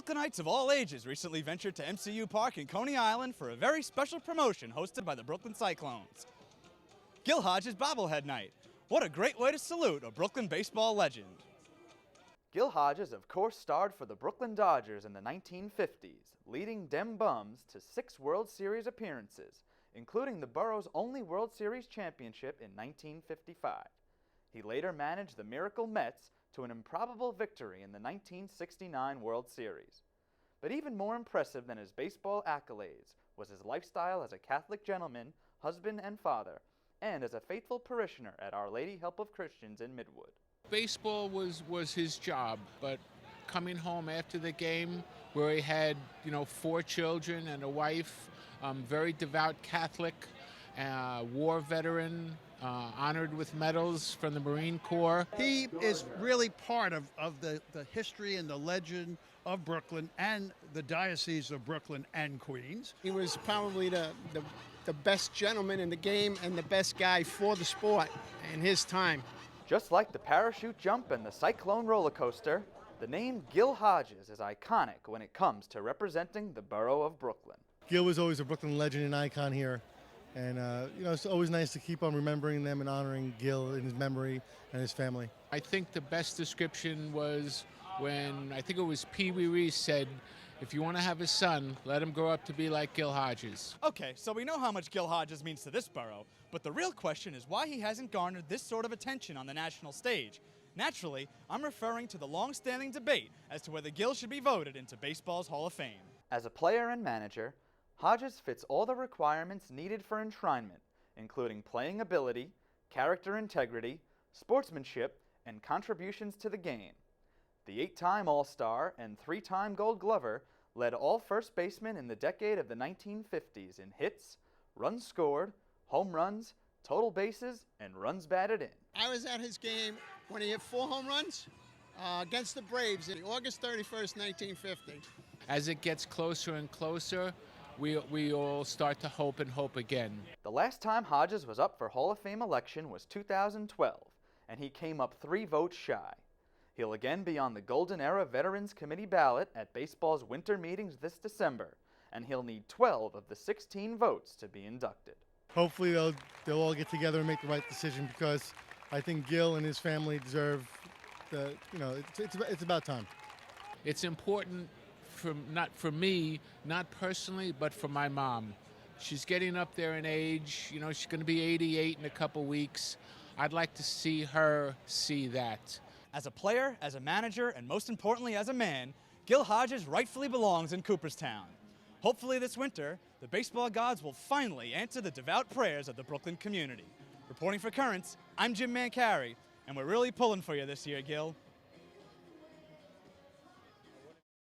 Brooklynites of all ages recently ventured to MCU Park in Coney Island for a very special promotion hosted by the Brooklyn Cyclones. Gil Hodges bobblehead night. What a great way to salute a Brooklyn baseball legend. Gil Hodges, of course, starred for the Brooklyn Dodgers in the 1950s, leading Dem Bums to 6 World Series appearances, including the borough's only World Series championship in 1955. He later managed the Miracle Mets to an improbable victory in the 1969 World Series. But even more impressive than his baseball accolades was his lifestyle as a Catholic gentleman, husband, and father, and as a faithful parishioner at Our Lady Help of Christians in Midwood. Baseball was his job, but coming home after the game, where he had 4 children and a wife, very devout Catholic, war veteran, honored with medals from the Marine Corps. He is really part of the history and the legend of Brooklyn and the Diocese of Brooklyn and Queens. He was probably the best gentleman in the game and the best guy for the sport in his time. Just like the parachute jump and the cyclone roller coaster, the name Gil Hodges is iconic when it comes to representing the borough of Brooklyn. Gil was always a Brooklyn legend and icon here. And, it's always nice to keep on remembering them and honoring Gil in his memory and his family. I think the best description was when, I think it was Pee Wee Reese said, if you want to have a son, let him grow up to be like Gil Hodges. Okay, so we know how much Gil Hodges means to this borough, but the real question is why he hasn't garnered this sort of attention on the national stage. Naturally, I'm referring to the long-standing debate as to whether Gil should be voted into baseball's Hall of Fame. As a player and manager, Hodges fits all the requirements needed for enshrinement, including playing ability, character integrity, sportsmanship, and contributions to the game. The 8-time All-Star and 3-time Gold Glover led all first basemen in the decade of the 1950s in hits, runs scored, home runs, total bases, and runs batted in. I was at his game when he hit 4 home runs against the Braves on August 31st, 1950. As it gets closer and closer, we all start to hope and hope again. The last time Hodges was up for Hall of Fame election was 2012, and he came up 3 votes shy. He'll again be on the Golden Era Veterans Committee ballot at baseball's winter meetings this December, and he'll need 12 of the 16 votes to be inducted. Hopefully they'll all get together and make the right decision, because I think Gil and his family deserve it's about time. It's important not for me, not personally, but for my mom. She's getting up there in age. She's going to be 88 in a couple weeks. I'd like to see her see that. As a player, as a manager, and most importantly as a man, Gil Hodges rightfully belongs in Cooperstown. Hopefully this winter, the baseball gods will finally answer the devout prayers of the Brooklyn community. Reporting for Currents, I'm Jim Mancari, and we're really pulling for you this year, Gil.